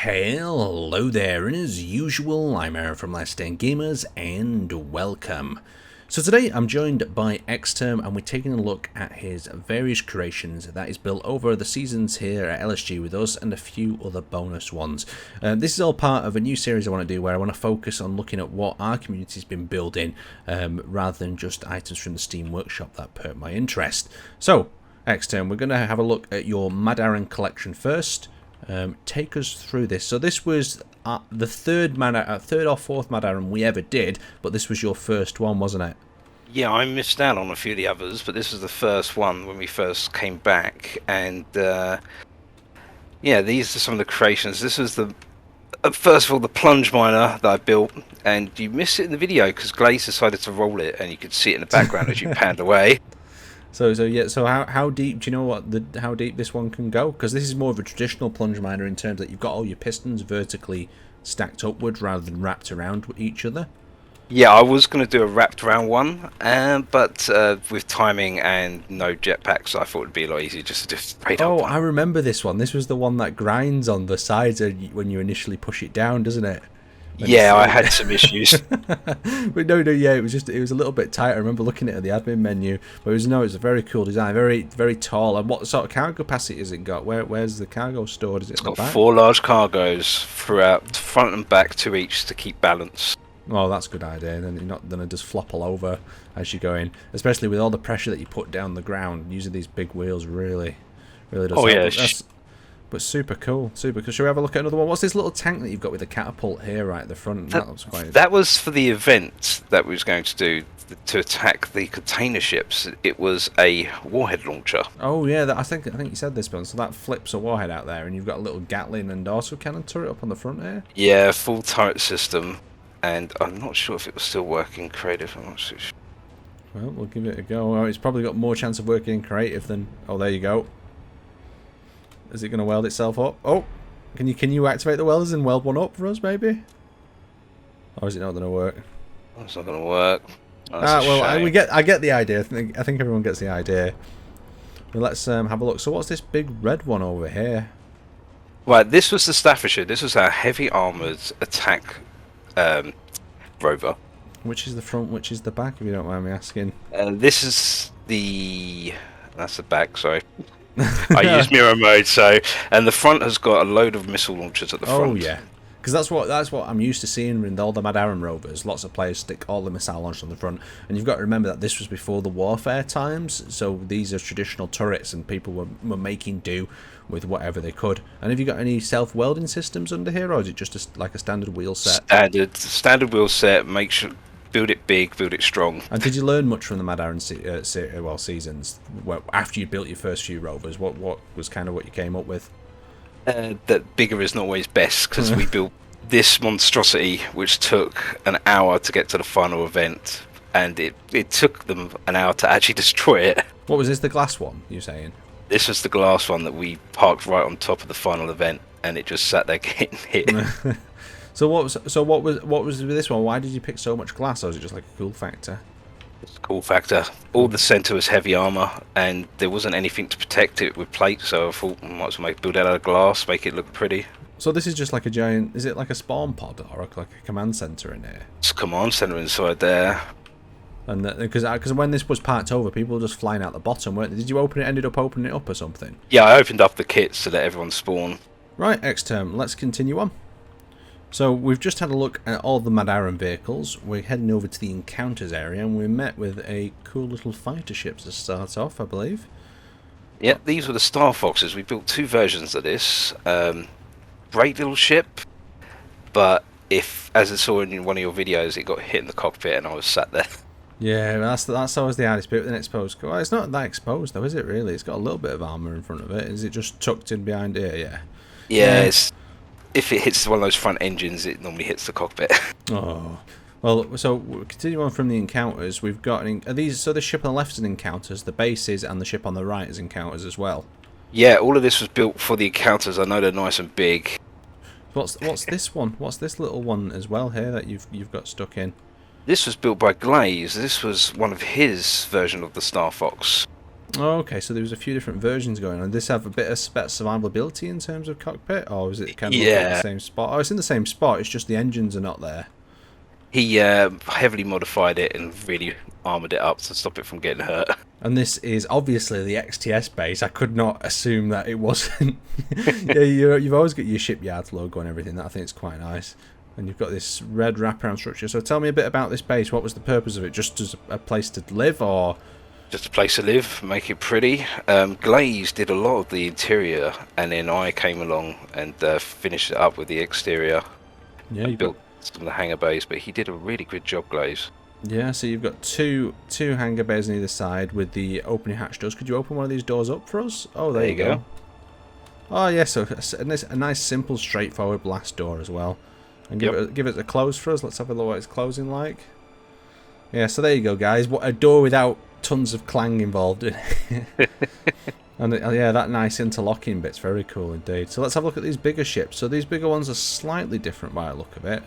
Hello there, and as usual, I'm Aaron from Laststandgamers, and welcome. So today I'm joined by XTerm, and we're taking a look at his various creations that he's built over the seasons here at LSG with us, and a few other bonus ones. This is all part of a new series I want to do, where I want to focus on looking at what our community's been building, rather than just items from the Steam Workshop that perk my interest. So, XTerm, we're going to have a look at your Mad Aaron collection first. Take us through this. So this was the third or fourth Mad Aaron we ever did, but this was your first one, wasn't it? Yeah, I missed out on a few of the others, but this was the first one when we first came back, and yeah, these are some of the creations. This was the first of all the plunge miner that I built, and you missed it in the video because Glaze decided to roll it, and you could see it in the background as you panned away. So how deep do you know how deep this one can go? Because this is more of a traditional plunge miner in terms that you've got all your pistons vertically stacked upwards rather than wrapped around each other. Yeah, I was going to do a wrapped around one, but with timing and no jetpacks, I thought it'd be a lot easier just to do straight up. Oh, I remember this one. This was the one that grinds on the sides when you initially push it down, doesn't it? Yeah, I had some issues. But no, yeah, it was a little bit tight. I remember looking at the admin menu, but it's a very cool design, very tall. And what sort of cargo capacity has it got? Where's the cargo stored? Is it? It's got 4 large cargoes throughout, front and back, 2 each to keep balance. Oh, that's a good idea. Then you're not gonna just flop all over as you go in, especially with all the pressure that you put down the ground. Using these big wheels really does. Oh help. yeah. But super cool, super cool. Shall we have a look at another one? What's this little tank that you've got with a catapult here right at the front? That looks quite... That was for the event that we was going to do to attack the container ships. It was a warhead launcher. Oh yeah, I think you said this one. So that flips a warhead out there, and you've got a little Gatling and autocannon turret up on the front here. Yeah, full turret system, and I'm not sure if it was still working creative. I'm not so sure. Well, we'll give it a go. Oh, it's probably got more chance of working in creative than... Oh, there you go. Is it going to weld itself up? Oh, can you activate the welders and weld one up for us, maybe? Or is it not going to work? That's not going to work. I get the idea. I think everyone gets the idea. But let's have a look. So what's this big red one over here? Right, this was the Staffordshire. This was our heavy armoured attack rover. Which is the front? Which is the back? If you don't mind me asking. This is that's the back. Sorry. I used mirror mode, and the front has got a load of missile launchers at the front. Oh yeah, because that's what I'm used to seeing in all the Mad Aaron rovers. Lots of players stick all the missile launchers on the front, and you've got to remember that this was before the warfare times, so these are traditional turrets, and people were making do with whatever they could. And have you got any self-welding systems under here, or is it just like a standard wheel set? Standard wheel set. Make sure. Build it big, build it strong. And did you learn much from the Mad Aaron seasons? Well, after you built your first few rovers, what was kind of what you came up with? That bigger is not always best, because we built this monstrosity, which took an hour to get to the final event, and it took them an hour to actually destroy it. What was this, the glass one, you're saying? This was the glass one that we parked right on top of the final event, and it just sat there getting hit. So what was with this one? Why did you pick so much glass, or was it just like a cool factor? It's a cool factor. All the centre was heavy armour, and there wasn't anything to protect it with plate, so I thought I might as well build it out of glass, make it look pretty. So this is just like a giant... Is it like a spawn pod, or like a command centre in here? It's a command centre inside there. And because when this was parked over, people were just flying out the bottom, weren't they? Did you ended up opening it up or something? Yeah, I opened up the kits to let everyone spawn. Right, XTerm, let's continue on. So we've just had a look at all the Mad Aaron vehicles. We're heading over to the encounters area, and we met with a cool little fighter ship to start off, I believe. Yeah, these were the Star Foxes. We built 2 versions of this. Great little ship, but as I saw in one of your videos, it got hit in the cockpit, and I was sat there. Yeah, that's always the hardest bit with an exposed. Well, it's not that exposed though, is it? Really, it's got a little bit of armor in front of it. Is it just tucked in behind here? Yeah. Yeah. If it hits one of those front engines, it normally hits the cockpit. Oh, well. So continue on from the encounters. We've got so the ship on the left is encounters, the bases, and the ship on the right is encounters as well. Yeah, all of this was built for the encounters. I know they're nice and big. What's this one? What's this little one as well here that you've got stuck in? This was built by Glaze. This was one of his version of the Star Fox. Oh, okay, so there was a few different versions going on. Did this have a bit of survivability in terms of cockpit, or was it kind of located in the Yeah, same spot? Oh, it's in the same spot. It's just the engines are not there. he heavily modified it and really armored it up to stop it from getting hurt. And this is obviously the XTS base. I could not assume that it wasn't. Yeah, you've always got your shipyard logo and everything. That I think is quite nice. And you've got this red wraparound structure. So tell me a bit about this base. What was the purpose of it? Just as a place to live, or? Just a place to live, make it pretty. Glaze did a lot of the interior, and then I came along and finished it up with the exterior. Yeah, you Built some of the hangar bays, but he did a really good job, Glaze. Yeah, so you've got two hangar bays on either side with the opening hatch doors. Could you open one of these doors up for us? Oh, there you go. Oh, yeah, so a nice, simple, straightforward blast door as well. And give it a close for us. Let's have a look what it's closing like. Yeah, so there you go, guys. What a door without tons of clang involved in it. And yeah, that nice interlocking bit's very cool indeed. So let's have a look at these bigger ships. So these bigger ones are slightly different by the look of it.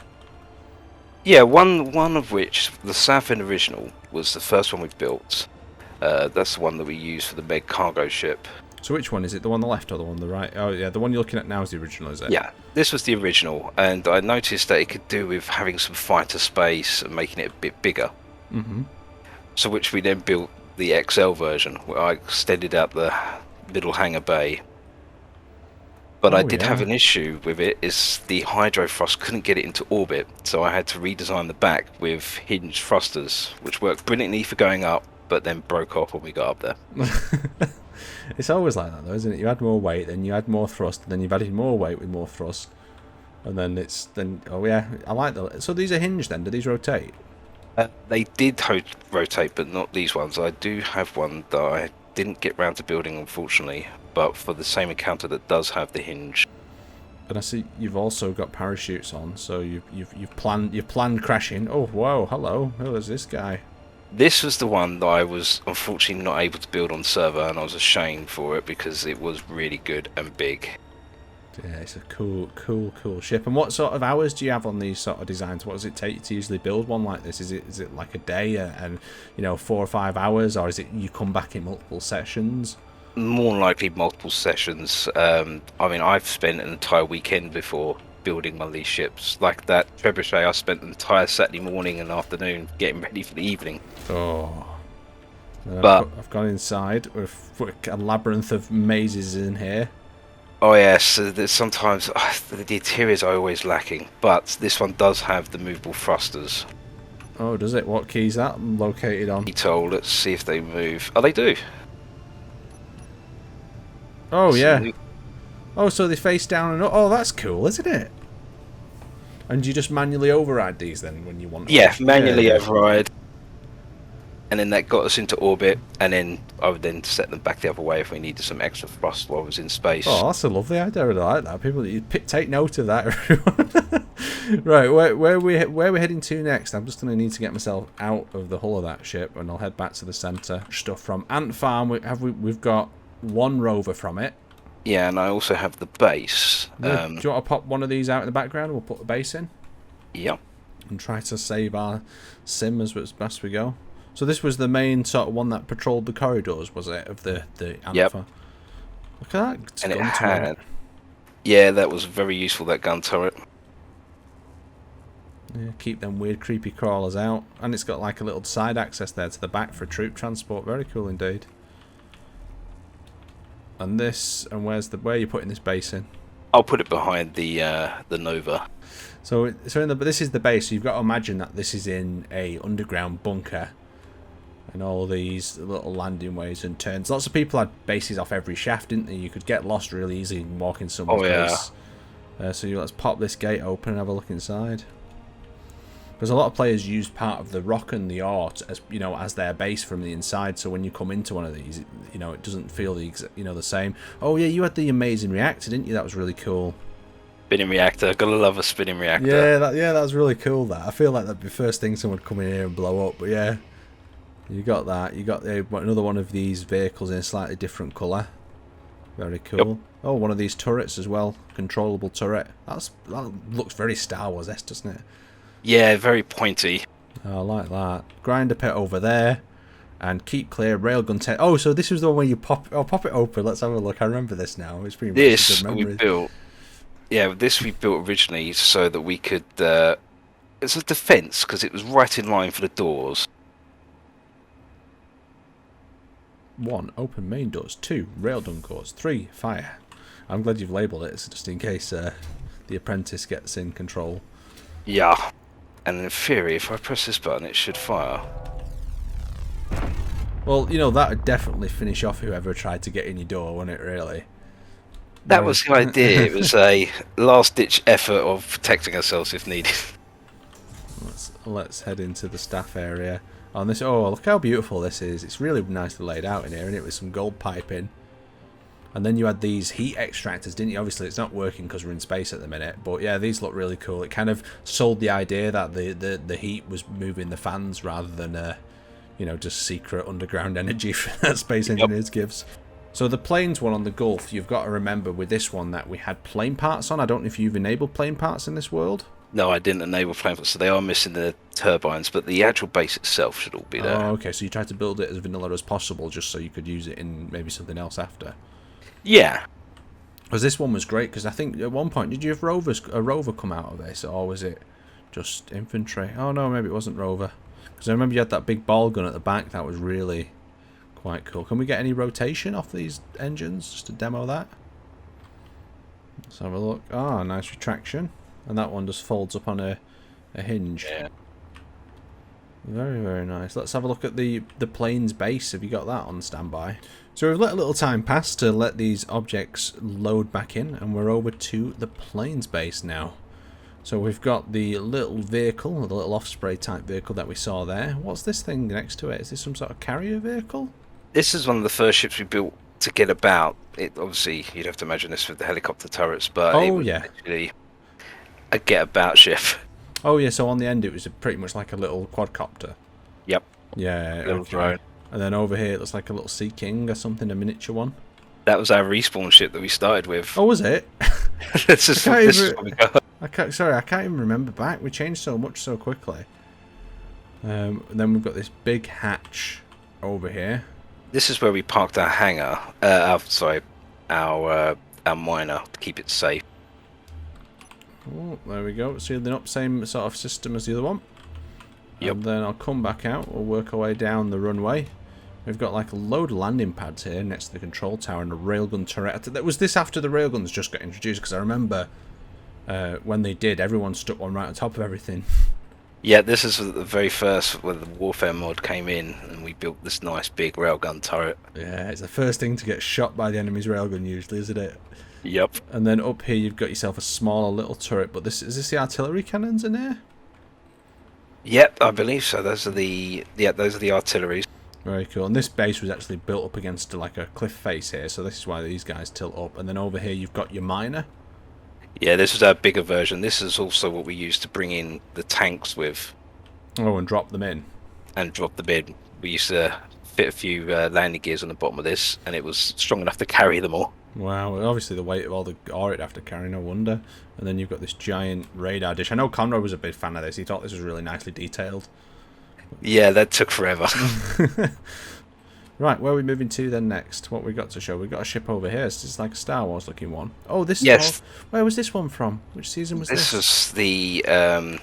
Yeah, one of which, the Southend original, was the first one we've built. That's the one that we use for the Meg cargo ship. So which one is it? The one on the left or the one on the right? Oh yeah, the one you're looking at now is the original, is it? Yeah, this was the original, and I noticed that it could do with having some fighter space and making it a bit bigger. Mm-hmm. So which we then built the XL version, where I extended out the middle hangar bay. But I did have an issue with it, is the hydrofrost couldn't get it into orbit, so I had to redesign the back with hinged thrusters, which worked brilliantly for going up, but then broke off when we got up there. It's always like that though, isn't it? You add more weight, then you add more thrust, and then you've added more weight with more thrust. And then oh yeah, I like that. So these are hinged then, do these rotate? They did rotate, but not these ones. I do have one that I didn't get round to building, unfortunately, but for the same encounter that does have the hinge. And I see you've also got parachutes on, so you've planned crashing. Oh whoa, hello, who is this guy? This was the one that I was unfortunately not able to build on server, and I was ashamed for it because it was really good and big. Yeah, it's a cool ship. And what sort of hours do you have on these sort of designs? What does it take you to usually build one like this? Is it like a day and 4 or 5 hours, or is it you come back in multiple sessions? More likely multiple sessions. I mean, I've spent an entire weekend before building one of these ships. Like that trebuchet, I spent an entire Saturday morning and afternoon getting ready for the evening. Oh. But I've gone inside with a labyrinth of mazes in here. Oh yes, there's sometimes the interiors are always lacking, but this one does have the movable thrusters. Oh, does it? What key's that located on? Told. Let's see if they move. Oh, they do. Oh yeah. Oh, so they face down and up. Oh, that's cool, isn't it? And you just manually override these then when you want? Yeah, manually override. And then that got us into orbit, and then I would then set them back the other way if we needed some extra thrust while I was in space. Oh, that's a lovely idea. I really like that. People, take note of that, everyone. Right, where we're heading to next? I'm just going to need to get myself out of the hull of that ship, and I'll head back to the centre. Stuff from Ant Farm. We've got one rover from it. Yeah, and I also have the base. Do you want to pop one of these out in the background? We'll put the base in. Yep. And try to save our sim as best we go. So this was the main sort of one that patrolled the corridors, was it, of the Ant Farm? Look at that. And it had... Yeah, that was very useful, that gun turret. Yeah, keep them weird creepy crawlers out. And it's got like a little side access there to the back for troop transport. Very cool indeed. And this, and where are you putting this base in? I'll put it behind the Nova. So this is the base. So you've got to imagine that this is in a underground bunker. And all these little landing ways and turns. Lots of people had bases off every shaft, didn't they? You could get lost really easy and walk in someone's base. So let's pop this gate open and have a look inside. Because a lot of players use part of the rock and the art as their base from the inside. So when you come into one of these, it doesn't feel the same. Oh yeah, you had the amazing reactor, didn't you? That was really cool. Spinning reactor, gotta love a spinning reactor. Yeah, that was really cool. That I feel like that'd be the first thing someone would come in here and blow up. But yeah. You got that. You got another one of these vehicles in a slightly different colour. Very cool. Yep. Oh, one of these turrets as well. Controllable turret. That looks very Star Wars-esque, doesn't it? Yeah, very pointy. Oh, I like that. Grinder pit over there. And keep clear, railgun test. Oh, so this was the one where you pop it open. Let's have a look. I remember this now. It's pretty much This good we memories. built. Yeah, this we built originally so that we could. It's a defense because it was right in line for the doors. 1. Open main doors. 2. Railgun cores. 3. Fire. I'm glad you've labelled it, so just in case the apprentice gets in control. Yeah, and in theory, if I press this button, it should fire. Well, you know, that would definitely finish off whoever tried to get in your door, wouldn't it, really? That was the idea. It was a last-ditch effort of protecting ourselves if needed. Let's head into the staff area. On this, oh, look how beautiful this is. It's really nicely laid out in here, and it with some gold piping. And then you had these heat extractors, didn't you? Obviously, it's not working because we're in space at the minute. But yeah, these look really cool. It kind of sold the idea that the heat was moving the fans rather than, you know, just secret underground energy that Space Engineers gives. So the planes one on the Gulf, you've got to remember with this one that we had plane parts on. I don't know if you've enabled plane parts in this world. No, I didn't enable plane parts, so they are missing the turbines, but the actual base itself should all be there. Oh, okay. So you tried to build it as vanilla as possible just so you could use it in maybe something else after. Yeah. Because this one was great, because I think at one point, did you have a rover come out of this, or was it just infantry? Oh no, maybe it wasn't rover. Because I remember you had that big ball gun at the back, that was really quite cool. Can we get any rotation off these engines, just to demo that? Let's have a look. Ah, nice retraction. And that one just folds up on a hinge. Yeah. Very, very nice. Let's have a look at the plane's base. Have you got that on standby? So we've let a little time pass to let these objects load back in, and we're over to the plane's base now. So we've got the little vehicle, the little off-spray type vehicle that we saw there. What's this thing next to it? Is this some sort of carrier vehicle? This is one of the first ships we built to get about. It obviously, you'd have to imagine this with the helicopter turrets, but it was actually a get-about ship. Oh yeah, so on the end it was pretty much like a little quadcopter. Yep. Yeah, little drone. And then over here it looks like a little Sea King or something, a miniature one. That was our respawn ship that we started with. Oh, was it? this is what we got. I can't even remember back. We changed so much so quickly. And then we've got this big hatch over here. This is where we parked our hangar. Our miner to keep it safe. Oh, there we go. Sealing up, same sort of system as the other one. Yep. And then I'll come back out. We'll work our way down the runway. We've got like a load of landing pads here next to the control tower and a railgun turret. Was this after the railguns just got introduced? Because I remember when they did, everyone stuck one right on top of everything. Yeah, this is the very first when the warfare mod came in, and we built this nice big railgun turret. Yeah, it's the first thing to get shot by the enemy's railgun usually, isn't it? Yep. And then up here you've got yourself a smaller little turret, but is this the artillery cannons in here? Yep, I believe so. Those are the artilleries. Very cool. And this base was actually built up against like a cliff face here, so this is why these guys tilt up. And then over here you've got your miner. Yeah, this is our bigger version. This is also what we used to bring in the tanks with. Oh, and drop them in. And drop them in. We used to fit a few landing gears on the bottom of this, and it was strong enough to carry them all. Wow, well, obviously the weight of all the ore it'd have to carry, no wonder. And then you've got this giant radar dish. I know Conrad was a big fan of this. He thought this was really nicely detailed. Yeah, that took forever. Right, where are we moving to then next? What we got to show? We've got a ship over here. It's just like a Star Wars looking one. Oh, this yes. Where was this one from? Which season was this? This was the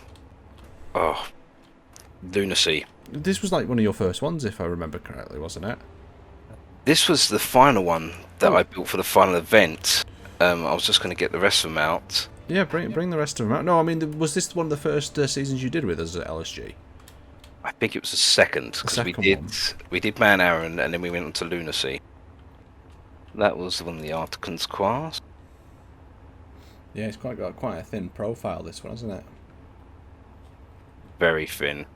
Lunacy. This was like one of your first ones, if I remember correctly, wasn't it? This was the final one that I built for the final event. I was just going to get the rest of them out. Yeah, bring the rest of them out. No, I mean, was this one of the first seasons you did with us at LSG? I think it was the second, because we did Man Aaron and then we went on to Lunacy. That was one of the Articans class. Yeah, it's got quite a thin profile, this one, hasn't it? Very thin.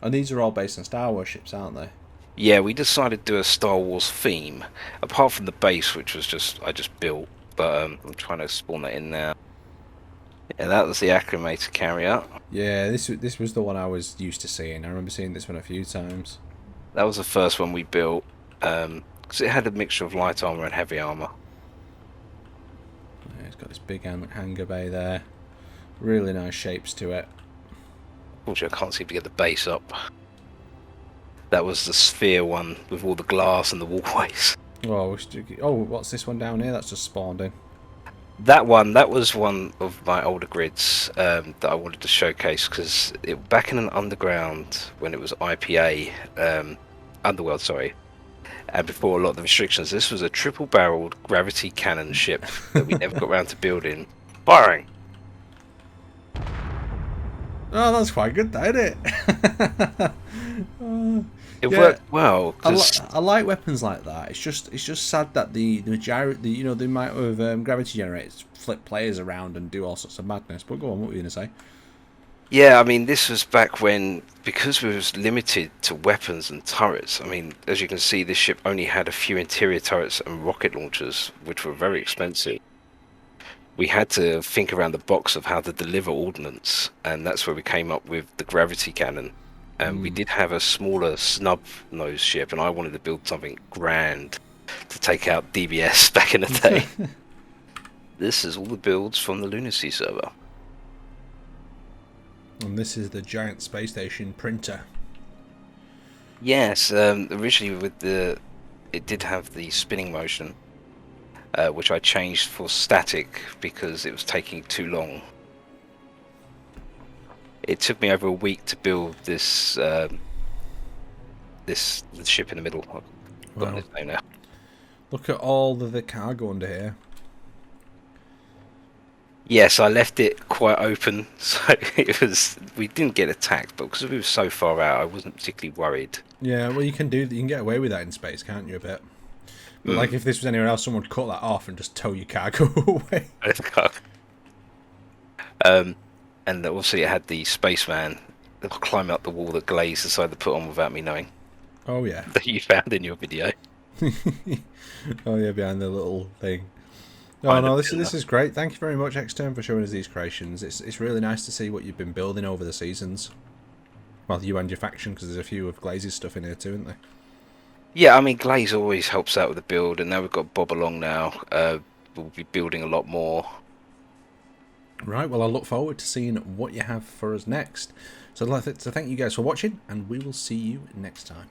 And these are all based on Star Wars ships, aren't they? Yeah, we decided to do a Star Wars theme, apart from the base, which was I just built, but I'm trying to spawn that in now. Yeah, that was the acclimator carrier. Yeah, this was the one I was used to seeing. I remember seeing this one a few times. That was the first one we built, because it had a mixture of light armor and heavy armor. Yeah, it's got this big hangar bay there. Really nice shapes to it. Unfortunately, I can't seem to get the base up. That was the sphere one with all the glass and the walkways. Oh, oh, what's this one down here? That's just spawned in. That was one of my older grids that I wanted to showcase because back in an underground when it was IPA, Underworld, sorry, and before a lot of the restrictions, this was a triple-barreled gravity cannon ship that we never got around to building. Firing. Oh, that's quite good, isn't it? It worked well. I like weapons like that. It's just sad that the amount of gravity generators flip players around and do all sorts of madness. But go on, what were you gonna say? Yeah, I mean, this was back when, because we was limited to weapons and turrets. I mean, as you can see, this ship only had a few interior turrets and rocket launchers, which were very expensive. We had to think around the box of how to deliver ordnance, and that's where we came up with the gravity cannon. And we did have a smaller snub nose ship, and I wanted to build something grand to take out DBS back in the day. This is all the builds from the Lunacy server. And this is the giant space station printer. Yes, originally it did have the spinning motion, which I changed for static because it was taking too long. It took me over a week to build this this ship in the middle. I've forgotten its name now. Look at all the cargo under here. Yes, I left it quite open, so we didn't get attacked, but because we were so far out, I wasn't particularly worried. Yeah, well, you can get away with that in space, can't you? A bit. But like if this was anywhere else, someone would cut that off and just tow your cargo away. And obviously it had the spaceman climbing up the wall that Glaze decided to put on without me knowing. Oh yeah. That you found in your video. Oh yeah, behind the little thing. Oh no, this is great. Thank you very much, XTerm, for showing us these creations. It's really nice to see what you've been building over the seasons. Well, you and your faction, because there's a few of Glaze's stuff in here too, isn't there? Yeah, I mean, Glaze always helps out with the build, and now we've got Bob along now. We'll be building a lot more. Right, well, I look forward to seeing what you have for us next. So I'd like to thank you guys for watching, and we will see you next time.